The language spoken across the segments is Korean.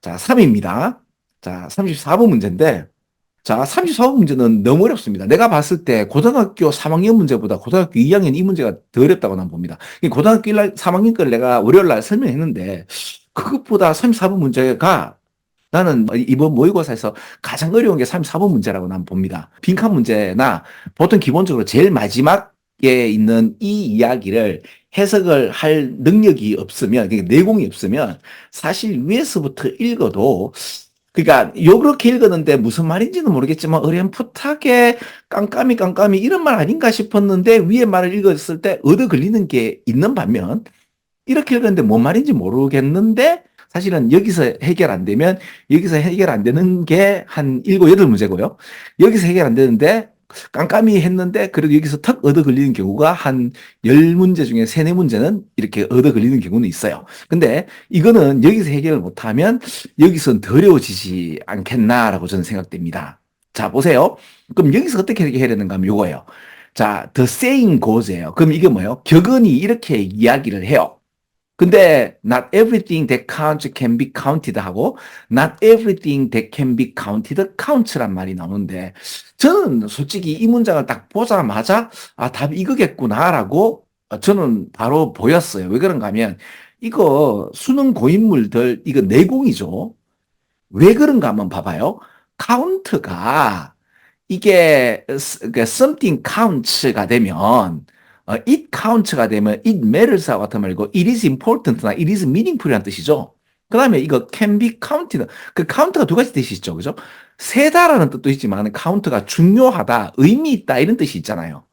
자, 3입니다. 자, 34번 문제인데, 자, 34번 문제는 너무 어렵습니다. 내가 봤을 때 고등학교 3학년 문제보다 고등학교 2학년 이 문제가 더 어렵다고 난 봅니다. 고등학교 3학년 걸 내가 월요일 날 설명했는데, 그것보다 34번 문제가 나는 이번 모의고사에서 가장 어려운 게 34번 문제라고 난 봅니다. 빈칸 문제나 보통 기본적으로 제일 마지막에 있는 이 이야기를 해석을 할 능력이 없으면, 그러니까 내공이 없으면 사실 위에서부터 읽어도 그러니까 요렇게 읽었는데 무슨 말인지는 모르겠지만 어렴풋하게 깜깜이 이런 말 아닌가 싶었는데 위에 말을 읽었을 때 얻어 걸리는 게 있는 반면 이렇게 읽었는데 뭔 말인지 모르겠는데 사실은 여기서 해결 안 되면 여기서 해결 안 되는 게 한 7, 8문제고요. 여기서 해결 안 되는데 깜깜이 했는데 그래도 여기서 턱 얻어 걸리는 경우가 한 10문제 중에 3, 4문제는 이렇게 얻어 걸리는 경우는 있어요. 근데 이거는 여기서 해결을 못하면 여기서는 더 어려워지지 않겠나라고 저는 생각됩니다. 자, 보세요. 그럼 여기서 어떻게 해결하는가 하면 이거예요. 자, the saying goes예요. 그럼 이게 뭐예요? 격언이 이렇게 이야기를 해요. 근데 not everything that counts can be counted 하고 not everything that can be counted counts란 말이 나오는데 저는 솔직히 이 문장을 딱 보자마자 아, 답이 이거겠구나라고 저는 바로 보였어요. 왜 그런가 하면 이거 수능 고인물들 이거 내공이죠. 왜 그런가 한번 봐봐요. 카운트가 이게 something counts가 되면 it counts가 되면 it matters와 같은 말이고 it is important나 it is meaningful이라는 뜻이죠. 그 다음에 이거 can be counted. 그 카운트가 두 가지 뜻이 있죠. 그죠? 세다라는 뜻도 있지만 카운트가 중요하다, 의미 있다 이런 뜻이 있잖아요.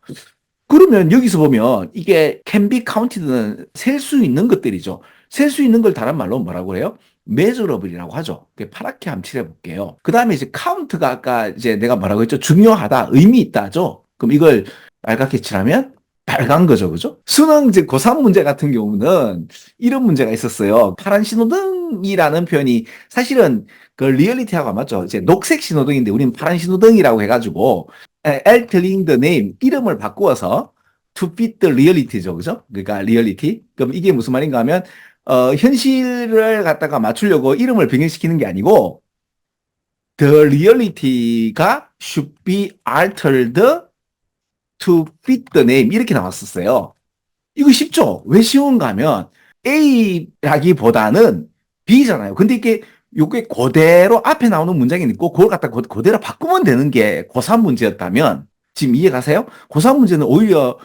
그러면 여기서 보면 이게 can be counted는 셀 수 있는 것들이죠. 셀 수 있는 걸 다른 말로 뭐라고 해요? measurable이라고 하죠. 파랗게 함칠해 볼게요. 그 다음에 이제 count가 아까 이제 내가 뭐라고 했죠? 중요하다, 의미 있다죠. 그럼 이걸 빨갛게 칠하면 빨간 거죠. 그죠? 수능 이제 고3 문제 같은 경우는 이런 문제가 있었어요. 파란 신호등이라는 표현이 사실은 그 리얼리티하고 맞죠? 이제 녹색 신호등인데 우리는 파란 신호등이라고 해가지고 altering the name 이름을 바꾸어서 to fit the reality죠. 그죠? 그러니까 reality. 그럼 이게 무슨 말인가 하면 현실을 갖다가 맞추려고 이름을 변경시키는 게 아니고 the reality가 should be altered to fit the name 이렇게 나왔었어요. 이거 쉽죠? 왜 쉬운가 하면 A라기보다는 B잖아요. 근데 이게 요게 그대로 앞에 나오는 문장이 있고 그걸 갖다 그대로 바꾸면 되는 게 고3 문제였다면 지금 이해 가세요? 고3 문제는 오히려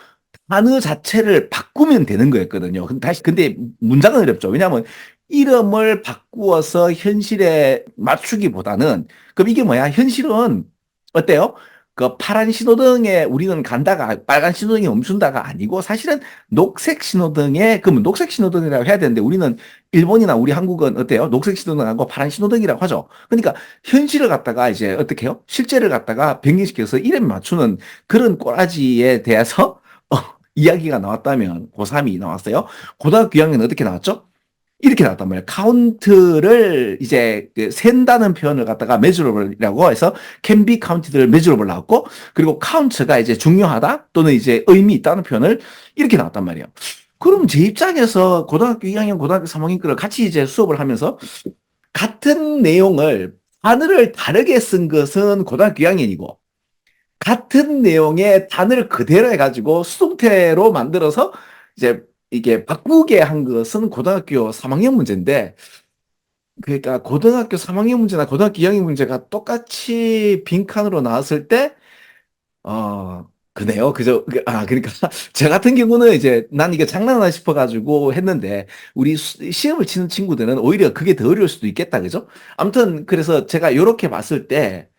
단어 자체를 바꾸면 되는 거였거든요. 근데 문장은 어렵죠. 왜냐하면 이름을 바꾸어서 현실에 맞추기보다는 그럼 이게 뭐야? 현실은 어때요? 그 파란 신호등에 우리는 간다가 빨간 신호등에 멈춘다가 아니고 사실은 녹색 신호등에 그러면 녹색 신호등이라고 해야 되는데 우리는 일본이나 우리 한국은 어때요? 녹색 신호등하고 파란 신호등이라고 하죠. 그러니까 현실을 갖다가 이제 어떻게 해요? 실제를 갖다가 변경시켜서 이름 맞추는 그런 꼬라지에 대해서 이야기가 나왔다면 고3이 나왔어요. 고등학교 2학년은 어떻게 나왔죠? 이렇게 나왔단 말이에요. 카운트를 이제 센다는 표현을 갖다가 measurable이라고 해서 can be counted를 measurable 나왔고 그리고 count가 이제 중요하다 또는 이제 의미 있다는 표현을 이렇게 나왔단 말이에요. 그럼 제 입장에서 고등학교 2학년, 고등학교 3학년 거를 같이 이제 수업을 하면서 같은 내용을 단어를 다르게 쓴 것은 고등학교 2학년이고 같은 내용의 단어를 그대로 해가지고 수동태로 만들어서 이제 이게 바꾸게 한 것은 고등학교 3학년 문제인데, 그러니까 고등학교 3학년 문제나 고등학교 2학년 문제가 똑같이 빈칸으로 나왔을 때, 그네요. 그죠? 그러니까, 저 같은 경우는 이제 난 이게 장난하나 싶어가지고 했는데, 우리 시험을 치는 친구들은 오히려 그게 더 어려울 수도 있겠다. 그죠? 아무튼, 그래서 제가 이렇게 봤을 때,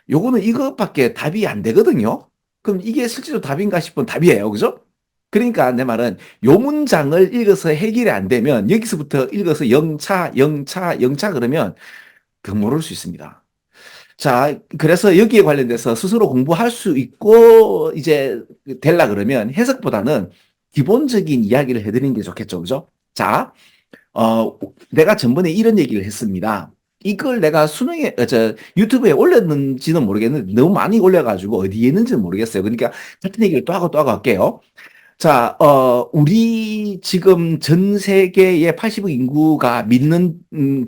요거는 이것밖에 답이 안 되거든요. 그럼 이게 실제로 답인가 싶은 답이에요. 그죠? 그러니까 내 말은 요 문장을 읽어서 해결이 안 되면 여기서부터 읽어서 영차 그러면 모를 수 있습니다. 자, 그래서 여기에 관련돼서 스스로 공부할 수 있고 이제 될라 그러면 해석보다는 기본적인 이야기를 해드리는 게 좋겠죠. 그죠? 자, 내가 전번에 이런 얘기를 했습니다. 이걸 내가 유튜브에 올렸는지는 모르겠는데 너무 많이 올려가지고 어디에 있는지는 모르겠어요. 그러니까 같은 얘기를 또 하고 할게요. 자, 우리 지금 전 세계의 80억 인구가 믿는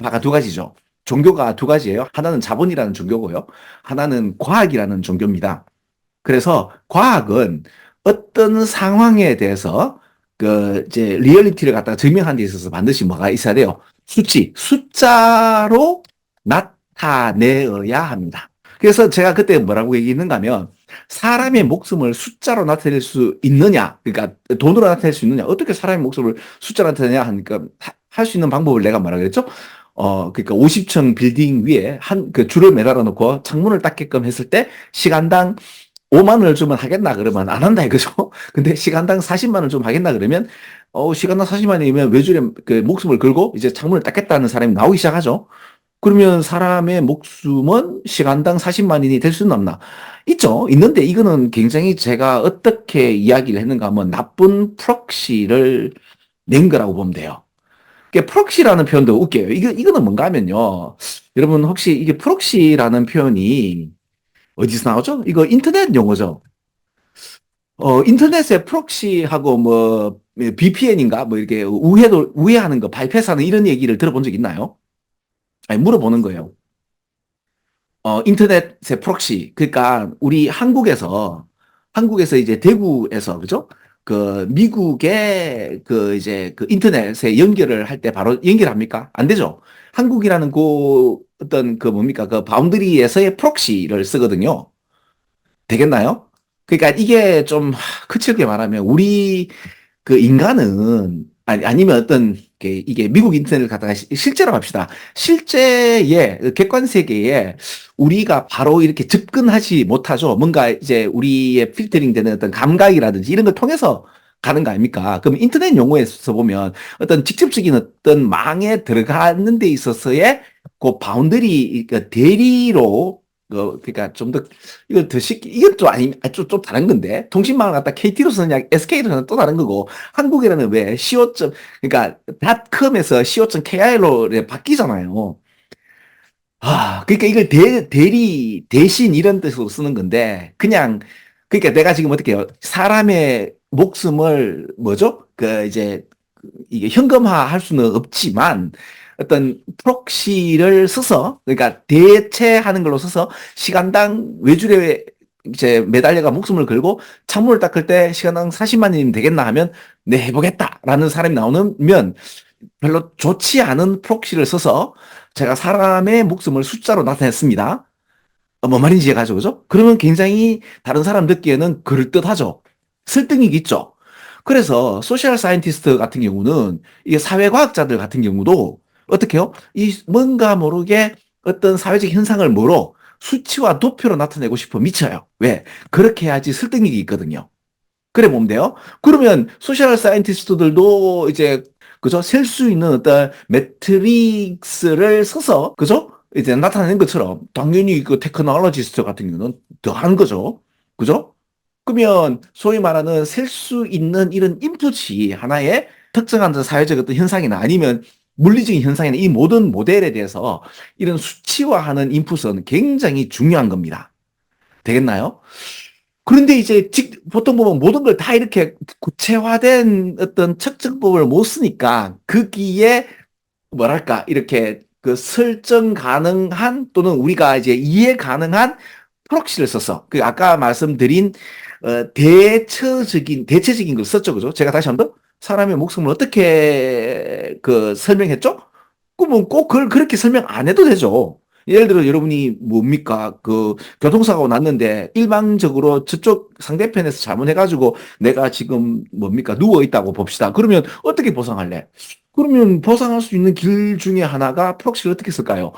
바가 두 가지죠. 종교가 두 가지예요. 하나는 자본이라는 종교고요. 하나는 과학이라는 종교입니다. 그래서 과학은 어떤 상황에 대해서 그 이제 리얼리티를 갖다가 증명하는 데 있어서 반드시 뭐가 있어야 돼요? 수치, 숫자로 나타내어야 합니다. 그래서 제가 그때 뭐라고 얘기했는가 하면 사람의 목숨을 숫자로 나타낼 수 있느냐, 그러니까 돈으로 나타낼 수 있느냐, 어떻게 사람의 목숨을 숫자로 나타내냐 하니까 할 수 있는 방법을 내가 뭐라 그랬죠? 그러니까 50층 빌딩 위에 그 줄을 매달아 놓고 창문을 닫게끔 했을 때 시간당 5만 원을 주면 하겠나 그러면 안 한다 이거죠. 근데 시간당 40만 원 좀 하겠나 그러면 시간당 40만 원이면 외줄에 그 목숨을 걸고 이제 창문을 닫겠다는 사람이 나오기 시작하죠. 그러면 사람의 목숨은 시간당 40만 원이 될 수는 없나? 있죠. 있는데 이거는 굉장히 제가 어떻게 이야기를 했는가 하면 나쁜 프록시를 낸 거라고 보면 돼요. 프록시라는 표현도 웃겨요. 이거는 뭔가 하면요. 여러분 혹시 이게 프록시라는 표현이 어디서 나오죠? 이거 인터넷 용어죠. 인터넷에 프록시하고 뭐 VPN인가 뭐 이렇게 우회하는 거 바이패스하는 이런 얘기를 들어본 적 있나요? 아니 물어보는 거예요. 인터넷의 프록시. 그러니까 우리 한국에서 이제 대구에서 그죠? 그 미국의 그 이제 그 인터넷에 연결을 할 때 바로 연결합니까? 안 되죠. 한국이라는 그 어떤 그 뭡니까? 그 바운드리에서의 프록시를 쓰거든요. 되겠나요? 그러니까 이게 좀 거칠게 말하면 우리 그 인간은 아니면 어떤 이게 미국 인터넷을 갖다가 실제로 합시다. 실제의 객관 세계에 우리가 바로 이렇게 접근하지 못하죠. 뭔가 이제 우리의 필터링 되는 어떤 감각이라든지 이런 걸 통해서 가는 거 아닙니까? 그럼 인터넷 용어에서 보면 어떤 직접적인 어떤 망에 들어가는 데 있어서의 그 바운더리, 그러니까 대리로 그러니까 좀 더 이건 더 쉽게 이건 또 아니 좀 다른 건데 통신망을 갖다 KT로 쓰느냐 SK로 쓰느냐 또 다른 거고 한국에는 왜 co. 그러니까 닷컴에서 co.kr로 바뀌잖아요. 그러니까 이걸 대리 대신 이런 뜻으로 쓰는 건데 그냥 그러니까 내가 지금 어떻게 해요? 사람의 목숨을 뭐죠? 그 이제 이게 현금화할 수는 없지만 어떤 프록시를 써서 그러니까 대체하는 걸로 써서 시간당 외줄에 이제 매달려가 목숨을 걸고 창문을 닦을 때 시간당 40만 원이면 되겠나 하면 네 해보겠다라는 사람이 나오면 별로 좋지 않은 프록시를 써서 제가 사람의 목숨을 숫자로 나타냈습니다. 뭔 말인지 이해가죠, 그죠? 그러면 굉장히 다른 사람 듣기에는 그럴듯하죠. 설득이겠죠. 그래서 소셜 사이언티스트 같은 경우는 이게 사회과학자들 같은 경우도 어떻게 해요? 이 뭔가 모르게 어떤 사회적 현상을 뭐로 수치와 도표로 나타내고 싶어 미쳐요. 왜? 그렇게 해야지 설득력이 있거든요. 그래 보면 돼요. 그러면 소셜 사이언티스트들도 이제 그죠? 셀 수 있는 어떤 매트릭스를 써서 그죠? 이제 나타내는 것처럼 당연히 그 테크놀로지스트 같은 경우는 더 하는 거죠. 그죠? 그러면 소위 말하는 셀 수 있는 이런 인풋이 하나의 특정한 사회적 어떤 현상이나 아니면 물리적인 현상이나 이 모든 모델에 대해서 이런 수치화하는 인풋은 굉장히 중요한 겁니다. 되겠나요? 그런데 이제 보통 보면 모든 걸 다 이렇게 구체화된 어떤 측정법을 못 쓰니까 거기에 뭐랄까 이렇게 그 설정 가능한 또는 우리가 이제 이해 가능한 프록시를 썼어. 그 아까 말씀드린 대체적인 걸 썼죠, 그죠? 제가 다시 한번 사람의 목숨을 어떻게 그 설명했죠? 그러면 꼭 그걸 그렇게 설명 안 해도 되죠. 예를 들어 여러분이 뭡니까? 그 교통사고 났는데 일방적으로 저쪽 상대편에서 잘못해가지고 내가 지금 뭡니까? 누워 있다고 봅시다. 그러면 어떻게 보상할래? 그러면 보상할 수 있는 길 중에 하나가 프록시를 어떻게 쓸까요?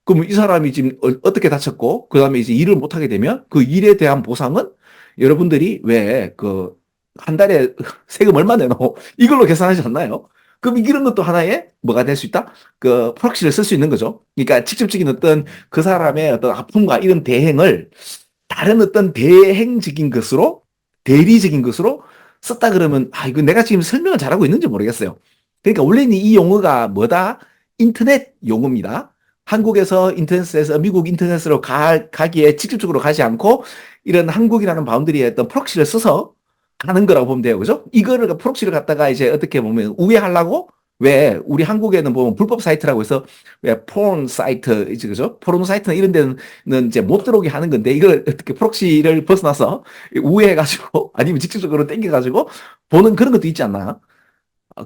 그러면 이 사람이 지금 어떻게 다쳤고 그다음에 이제 일을 못 하게 되면 그 일에 대한 보상은 여러분들이 왜 그 한 달에 세금 얼마 내노? 이걸로 계산하지 않나요? 그럼 이런 것도 하나의 뭐가 될 수 있다? 그 프록시를 쓸 수 있는 거죠. 그러니까 직접적인 어떤 그 사람의 어떤 아픔과 이런 대행을 다른 어떤 대행적인 것으로 대리적인 것으로 썼다 그러면 이거 내가 지금 설명을 잘하고 있는지 모르겠어요. 그러니까 원래는 이 용어가 뭐다? 인터넷 용어입니다. 한국에서 인터넷에서 미국 인터넷으로 가기에 직접적으로 가지 않고 이런 한국이라는 바운드리에 어떤 프록시를 써서 가는 거라고 보면 돼요. 그죠? 이거를 프록시를 갖다가 이제 어떻게 보면 우회하려고 왜 우리 한국에는 보면 불법 사이트라고 해서 왜 포른 사이트 이제 그죠? 포르노 사이트나 이런 데는 이제 못 들어오게 하는 건데 이걸 어떻게 프록시를 벗어나서 우회해 가지고 아니면 직접적으로 땡겨 가지고 보는 그런 것도 있지 않나?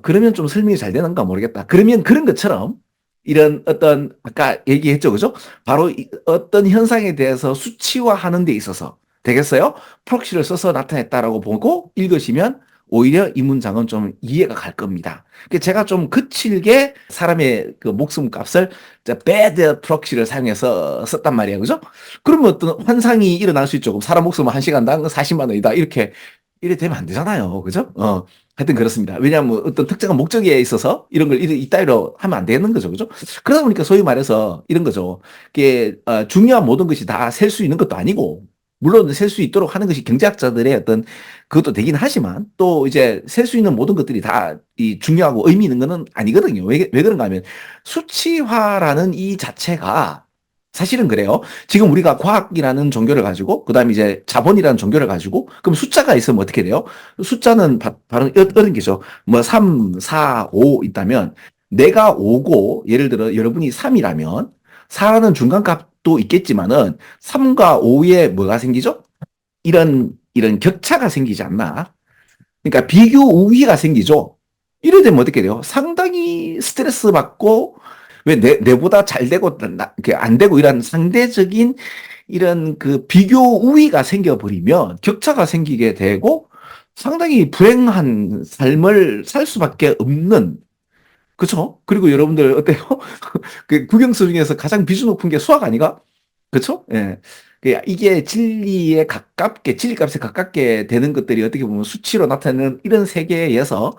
그러면 좀 설명이 잘 되는가 모르겠다. 그러면 그런 것처럼 이런 어떤 아까 얘기했죠, 그죠? 바로 어떤 현상에 대해서 수치화하는 데 있어서 되겠어요? 프록시를 써서 나타냈다라고 보고 읽으시면 오히려 이 문장은 좀 이해가 갈 겁니다. 제가 좀 거칠게 사람의 그 목숨값을 bad 프록시를 사용해서 썼단 말이에요, 그죠? 그러면 어떤 환상이 일어날 수 있죠. 사람 목숨은 1시간당 40만 원이다. 이래 되면 안 되잖아요, 그죠? 하여튼 그렇습니다. 왜냐하면 어떤 특정한 목적에 있어서 이런 걸 이따위로 하면 안 되는 거죠. 그죠? 그러다 보니까 소위 말해서 이런 거죠. 이게, 중요한 모든 것이 다 셀 수 있는 것도 아니고, 물론 셀 수 있도록 하는 것이 경제학자들의 어떤 그것도 되긴 하지만 또 이제 셀 수 있는 모든 것들이 다 이 중요하고 의미 있는 거는 아니거든요. 왜 그런가 하면 수치화라는 이 자체가 사실은 그래요. 지금 우리가 과학이라는 종교를 가지고, 그 다음에 이제 자본이라는 종교를 가지고, 그럼 숫자가 있으면 어떻게 돼요? 숫자는 바로 이런 게죠. 뭐 3, 4, 5 있다면, 내가 5고, 예를 들어 여러분이 3이라면, 4라는 중간값도 있겠지만은, 3과 5에 뭐가 생기죠? 이런 격차가 생기지 않나? 그러니까 비교 우위가 생기죠. 이래 되면 어떻게 돼요? 상당히 스트레스 받고, 왜 내보다 잘 되고 안 되고 이런 상대적인 이런 그 비교 우위가 생겨버리면 격차가 생기게 되고 상당히 불행한 삶을 살 수밖에 없는 그쵸? 그리고 여러분들 어때요? 그 국영수 중에서 가장 비중 높은 게 수학 아니가? 그쵸? 예. 이게 진리에 가깝게, 진리값에 가깝게 되는 것들이 어떻게 보면 수치로 나타내는 이런 세계에서,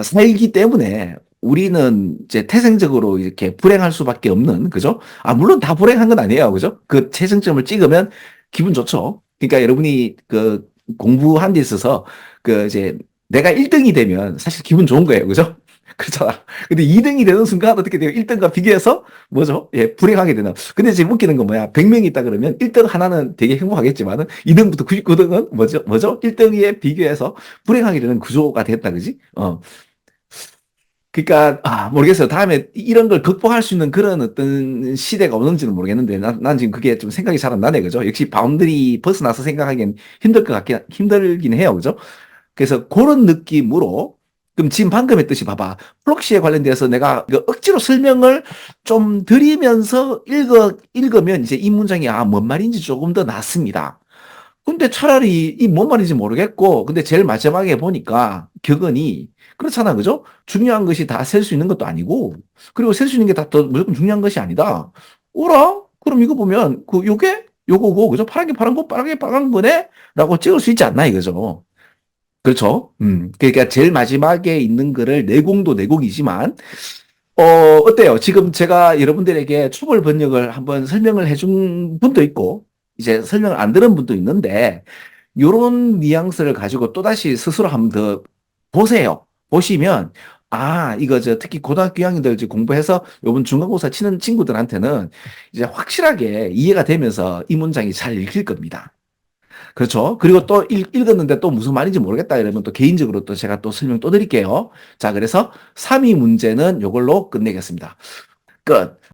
살기 때문에 우리는 이제 태생적으로 이렇게 불행할 수밖에 없는, 그죠? 물론 다 불행한 건 아니에요. 그죠? 그 최저점을 찍으면 기분 좋죠. 그러니까 여러분이 그 공부한 데 있어서 그 이제 내가 1등이 되면 사실 기분 좋은 거예요. 그죠? 그렇잖아. 근데 2등이 되는 순간 어떻게 돼요? 1등과 비교해서 뭐죠? 예, 불행하게 되나. 근데 지금 웃기는 건 뭐야? 100명이 있다 그러면 1등 하나는 되게 행복하겠지만은 2등부터 99등은 뭐죠? 1등에 비교해서 불행하게 되는 구조가 됐다, 그지? 그러니까 모르겠어요. 다음에 이런 걸 극복할 수 있는 그런 어떤 시대가 오는지는 모르겠는데 난 지금 그게 좀 생각이 잘 안 나네, 그죠? 역시 바운드리 벗어나서 생각하기엔 힘들긴 해요, 그죠? 그래서 그런 느낌으로 그럼 지금 방금 했듯이 봐봐. 프록시에 관련돼서 내가 그 억지로 설명을 좀 드리면서 읽으면 이제 이 문장이 뭔 말인지 조금 더 낫습니다. 근데 차라리 이 뭔 말인지 모르겠고, 근데 제일 마지막에 보니까 격언이 그렇잖아, 그죠? 중요한 것이 다 셀 수 있는 것도 아니고, 그리고 셀 수 있는 게 다 더 무조건 중요한 것이 아니다. 오라? 그럼 이거 보면 요게 요거고, 그죠? 파란 게 파란 거, 빨간 게 빨간 거네? 라고 찍을 수 있지 않나 이거죠. 그렇죠. 그러니까 제일 마지막에 있는 거를 내공도 내공이지만, 어때요? 지금 제가 여러분들에게 초벌 번역을 한번 설명을 해준 분도 있고, 이제 설명을 안 들은 분도 있는데, 요런 뉘앙스를 가지고 또다시 스스로 한번 더 보세요. 보시면, 이거 특히 고등학교 2학년들 공부해서 요번 중간고사 치는 친구들한테는 이제 확실하게 이해가 되면서 이 문장이 잘 읽힐 겁니다. 그렇죠. 그리고 또 읽었는데 또 무슨 말인지 모르겠다 이러면 또 개인적으로 또 제가 또 설명 또 드릴게요. 자, 그래서 3위 문제는 요걸로 끝내겠습니다. 끝.